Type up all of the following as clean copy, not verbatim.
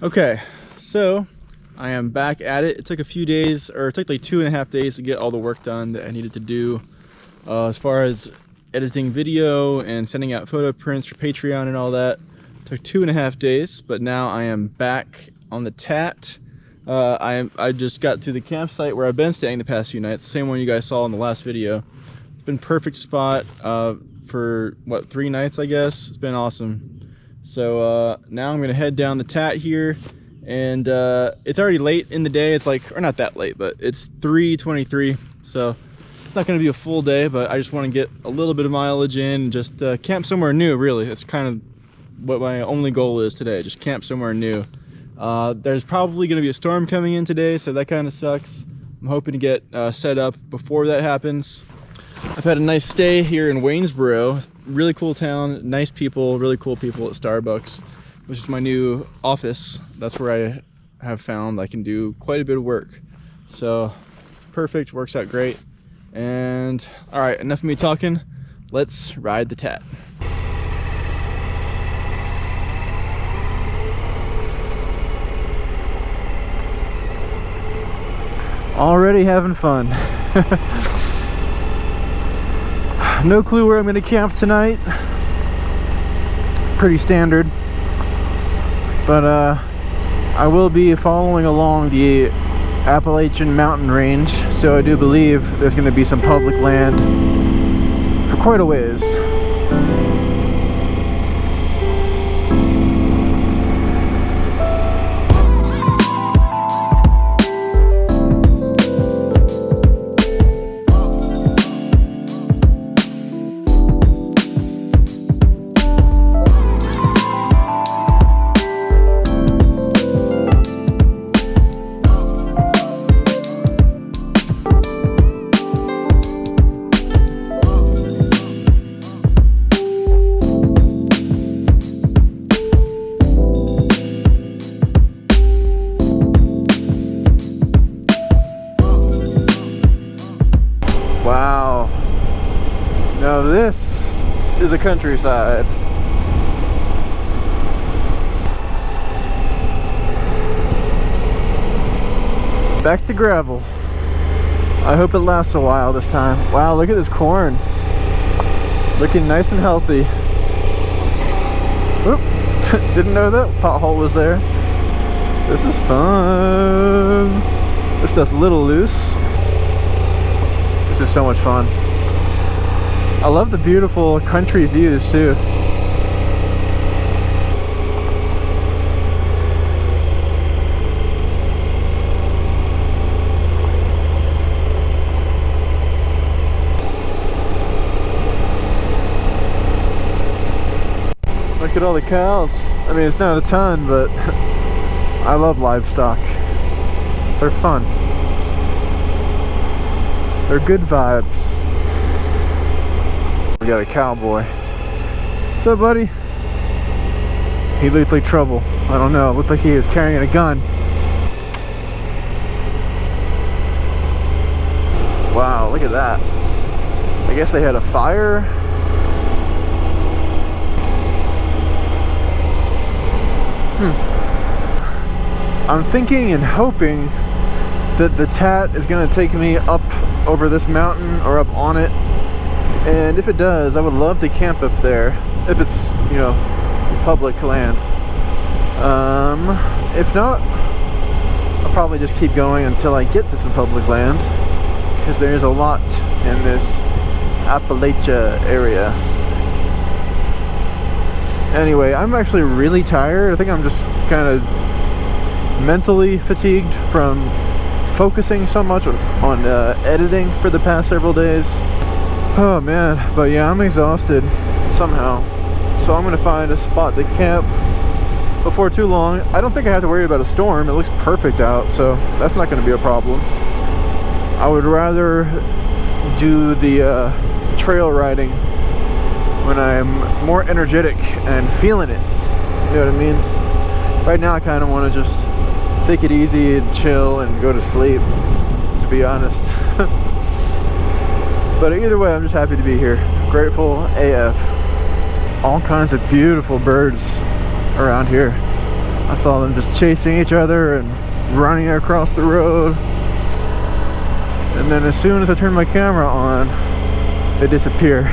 Okay, so I am back at it. It took a few days, or it took like 2.5 days to get all the work done that I needed to do as far as editing video and sending out photo prints for Patreon and all that. It took 2.5 days, but now I am back on the TAT. I just got to the campsite where I've been staying the past few nights, the same one you guys saw in the last video. It's been perfect spot for what, 3 nights I guess. It's been awesome. So now I'm gonna head down the TAT here, and it's already late in the day. It's like, or not that late, but it's 3:23, so it's not gonna be a full day, but I just want to get a little bit of mileage in and just camp somewhere new. Really, that's kind of what my only goal is today, just camp somewhere new. There's probably gonna be a storm coming in today, so that kind of sucks. I'm hoping to get set up before that happens. I've had a nice stay here in Waynesboro. Really cool town, nice people, really cool people at Starbucks, which is my new office. That's where I have found I can do quite a bit of work. So it's perfect, works out great. And all right, enough of me talking. Let's ride the TAT. Already having fun. No clue where I'm going to camp tonight. Pretty standard. But I will be following along the Appalachian mountain range, so I do believe there's going to be some public land for quite a ways. Wow, now this is a countryside. Back to gravel. I hope it lasts a while this time. Wow, look at this corn. Looking nice and healthy. Oop, didn't know that pothole was there. This is fun. This stuff's a little loose. This is so much fun. I love the beautiful country views too. Look at all the cows. I mean, it's not a ton, but I love livestock. They're fun. They're good vibes. We got a cowboy. What's up, buddy? He looked like trouble. I don't know. It looked like he was carrying a gun. Wow, look at that. I guess they had a fire. I'm thinking and hoping that the TAT is going to take me up over this mountain or up on it, and if it does, I would love to camp up there if it's, you know, public land. If not, I'll probably just keep going until I get to some public land, because there's a lot in this Appalachia area. Anyway, I'm actually really tired. I think I'm just kind of mentally fatigued from focusing so much on editing for the past several days. Oh man, but yeah, I'm exhausted somehow. So I'm gonna find a spot to camp before too long. I don't think I have to worry about a storm. It looks perfect out, so that's not gonna be a problem. I would rather do the trail riding when I'm more energetic and feeling it. You know what I mean? Right now I kind of want to just take it easy and chill and go to sleep, to be honest. But either way, I'm just happy to be here. Grateful AF. All kinds of beautiful birds around here. I saw them just chasing each other and running across the road. And then as soon as I turn my camera on, they disappear.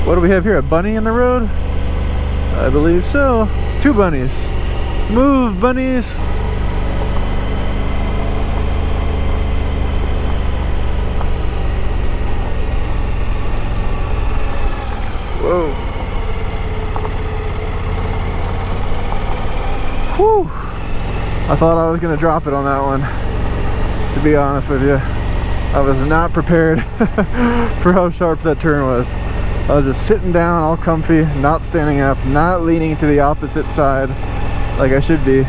What do we have here? A bunny in the road? I believe so. 2 bunnies. Move, bunnies! Whoa. Whew. I thought I was gonna drop it on that one, to be honest with you. I was not prepared for how sharp that turn was. I was just sitting down all comfy, not standing up, not leaning to the opposite side like I should be.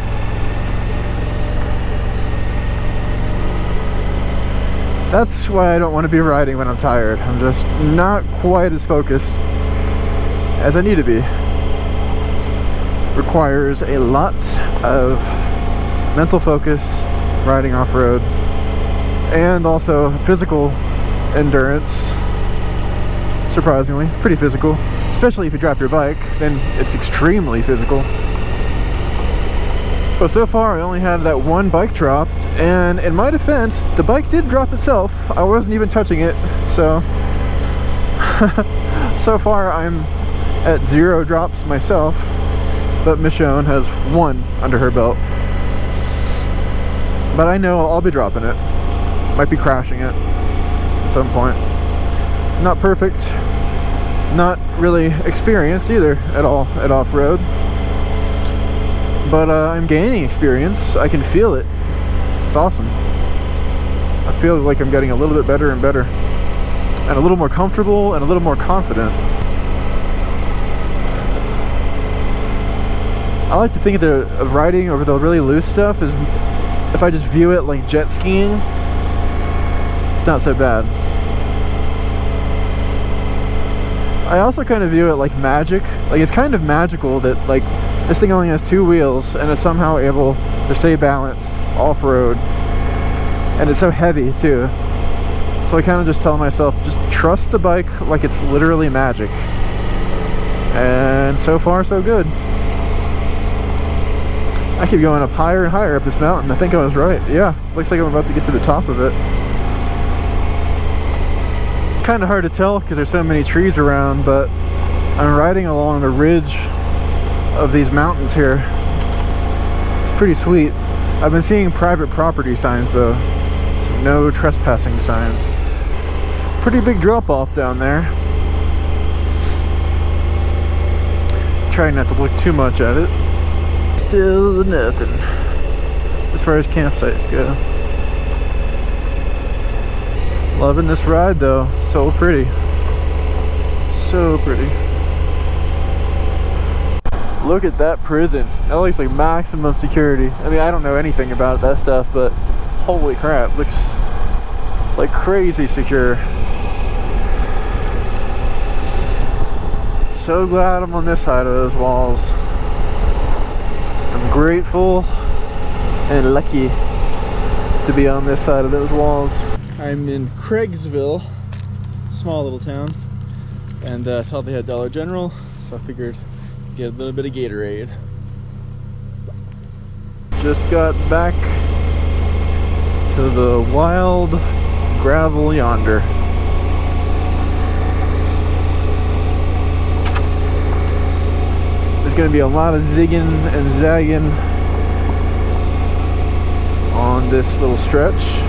That's why I don't want to be riding when I'm tired. I'm just not quite as focused as I need to be. Requires a lot of mental focus riding off-road, and also physical endurance. Surprisingly, it's pretty physical, especially if you drop your bike, then it's extremely physical. But so far I only had that one bike drop, and in my defense, the bike did drop itself. I wasn't even touching it, so so far I'm at 0 drops myself, but Michonne has 1 under her belt. But I know I'll be dropping it. Might be crashing it at some point. Not perfect, not really experienced either at all at off-road, but I'm gaining experience. I can feel it. It's awesome. I feel like I'm getting a little bit better and better, and a little more comfortable and a little more confident. I like to think of riding over the really loose stuff is, if I just view it like jet skiing, it's not so bad. I also kind of view it like magic. Like, it's kind of magical that like this thing only has 2 wheels and it's somehow able to stay balanced off-road, and it's so heavy too. So I kind of just tell myself, just trust the bike like it's literally magic. And so far so good. I keep going up higher and higher up this mountain. I think I was right. Yeah, looks like I'm about to get to the top of it. Kind of hard to tell because there's so many trees around, but I'm riding along the ridge of these mountains here. It's pretty sweet. I've been seeing private property signs though, so no trespassing signs. Pretty big drop off down there. Trying not to look too much at it. Still nothing as far as campsites go. Loving this ride though, so pretty. So pretty. Look at that prison. That looks like maximum security. I mean, I don't know anything about that stuff, but holy crap, looks like crazy secure. So glad I'm on this side of those walls. I'm grateful and lucky to be on this side of those walls. I'm in Craigsville, small little town, and saw they had Dollar General, so I figured get a little bit of Gatorade. Just got back to the wild gravel yonder. There's gonna be a lot of zigging and zagging on this little stretch.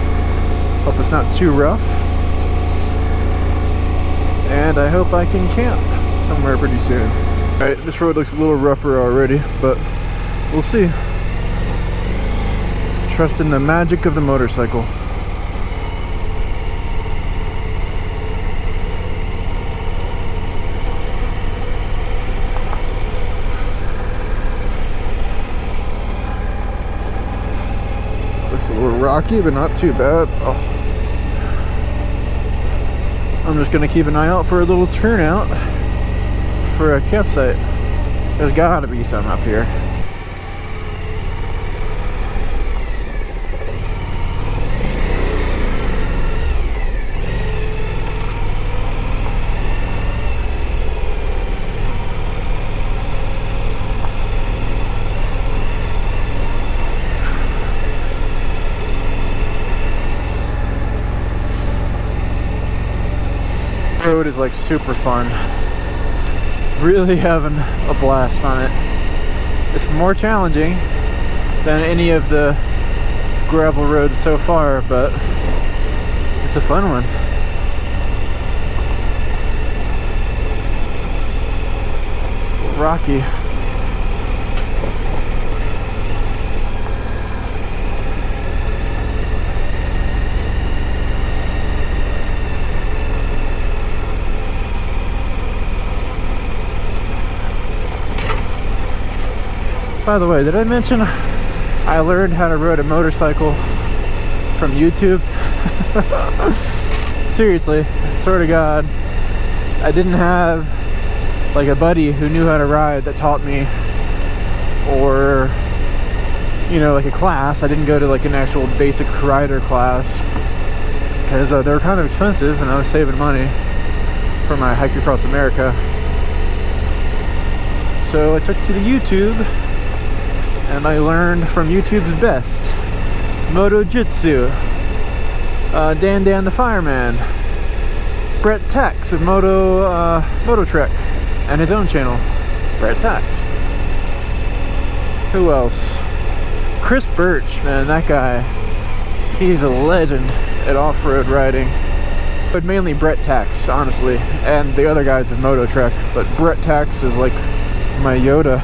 Hope it's not too rough. And I hope I can camp somewhere pretty soon. Alright, this road looks a little rougher already, but we'll see. Trust in the magic of the motorcycle. Looks a little rocky, but not too bad. Oh. I'm just gonna keep an eye out for a little turnout for a campsite. There's gotta be some up here. road is like super fun. Really having a blast on it. It's more challenging than any of the gravel roads so far, but it's a fun one. Rocky. By the way, did I mention I learned how to ride a motorcycle from YouTube? Seriously, swear to God, I didn't have like a buddy who knew how to ride that taught me, or you know, like a class. I didn't go to like an actual basic rider class because they were kind of expensive and I was saving money for my hike across America. So I took to the YouTube and I learned from YouTube's best. Moto Jitsu, Dan the Fireman, Brett Tex of Moto Trek, and his own channel, Brett Tex. Who else? Chris Birch, man, that guy, he's a legend at off-road riding. But mainly Brett Tex, honestly, and the other guys of Moto Trek, but Brett Tex is like my Yoda.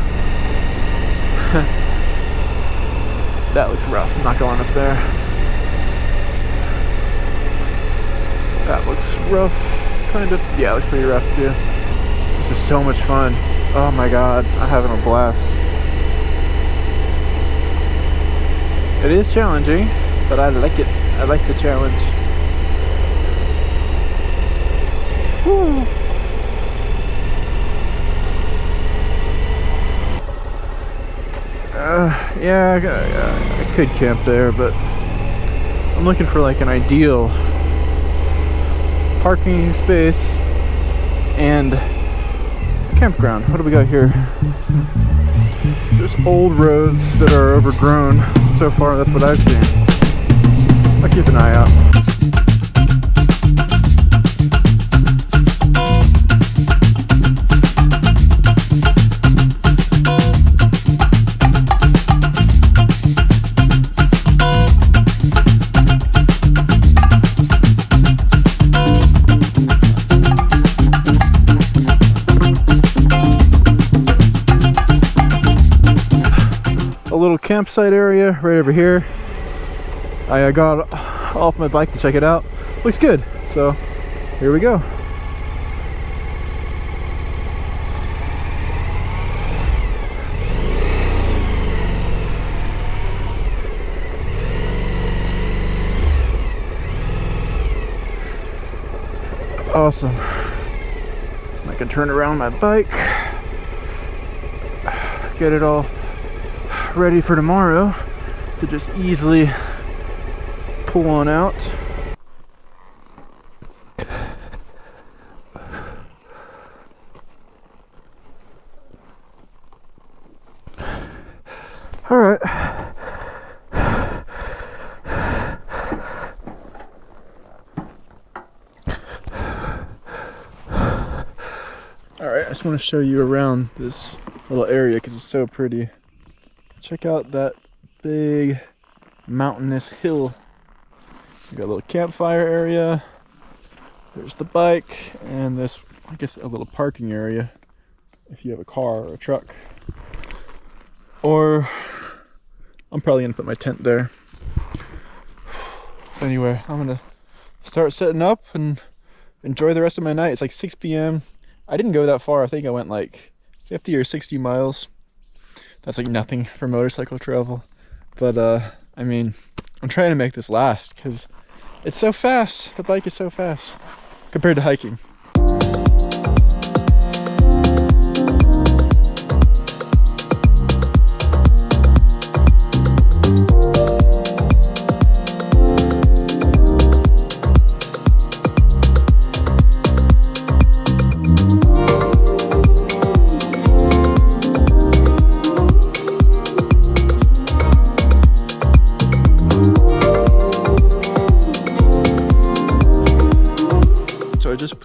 That looks rough. I'm not going up there. That looks rough, kind of. Yeah, it looks pretty rough too. This is so much fun. Oh my God, I'm having a blast. It is challenging, but I like it. I like the challenge. Woo. Yeah, I could camp there, but I'm looking for like an ideal parking space and campground. What do we got here? Just old roads that are overgrown. So far, that's what I've seen. I'll keep an eye out. Little campsite area right over here. I got off my bike to check it out. Looks good, so here we go. Awesome. I can turn around my bike, get it all ready for tomorrow to just easily pull on out. All right. All right, I just want to show you around this little area because it's so pretty. Check out that big mountainous hill. We got a little campfire area. There's the bike and this, I guess, a little parking area if you have a car or a truck. Or I'm probably gonna put my tent there. Anyway, I'm gonna start setting up and enjoy the rest of my night. It's like 6 p.m. I didn't go that far. I think I went like 50 or 60 miles. That's like nothing for motorcycle travel, but I mean, I'm trying to make this last because it's so fast. The bike is so fast compared to hiking.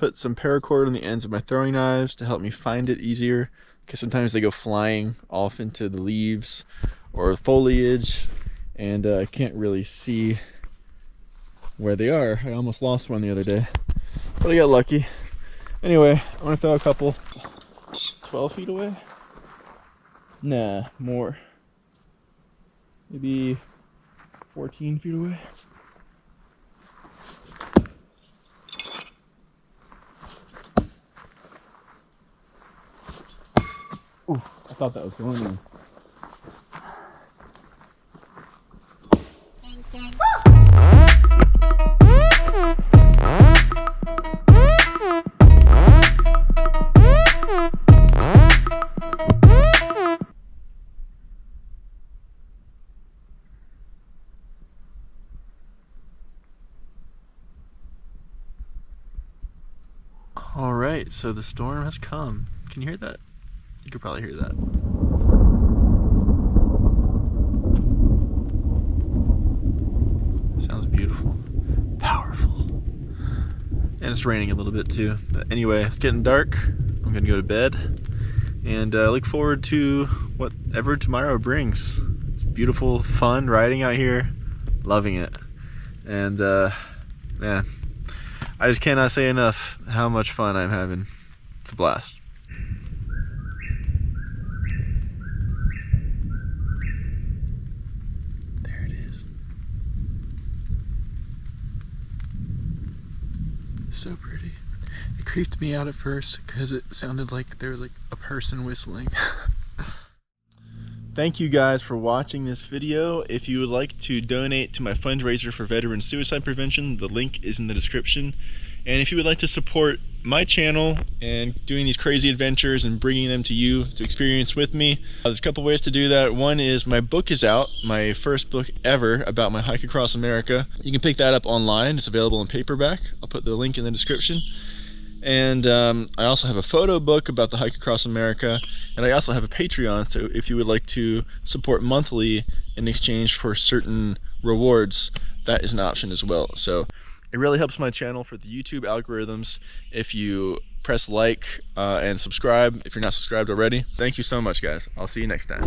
put some paracord on the ends of my throwing knives to help me find it easier, because sometimes they go flying off into the leaves or foliage, and I can't really see where they are. I almost lost one the other day, but I got lucky. Anyway, I'm gonna throw a couple 12 feet away. Nah, more. Maybe 14 feet away. Ooh, I thought that was going in. All right, so the storm has come. Can you hear that? You could probably hear that. Sounds beautiful, powerful. And it's raining a little bit too. But anyway, it's getting dark. I'm gonna go to bed, and look forward to whatever tomorrow brings. It's beautiful, fun riding out here, loving it. And man, I just cannot say enough how much fun I'm having. It's a blast. There it is. So pretty. It creeped me out at first because it sounded like there was like a person whistling. Thank you guys for watching this video. If you would like to donate to my fundraiser for veteran suicide prevention, the link is in the description. And if you would like to support my channel and doing these crazy adventures and bringing them to you to experience with me, there's a couple ways to do that. One is my book is out, my first book ever about my hike across America. You can pick that up online. It's available in paperback. I'll put the link in the description. And I also have a photo book about the hike across America, and I also have a Patreon, so if you would like to support monthly in exchange for certain rewards, that is an option as well. So it really helps my channel for the YouTube algorithms if you press like and subscribe if you're not subscribed already. Thank you so much, guys. I'll see you next time.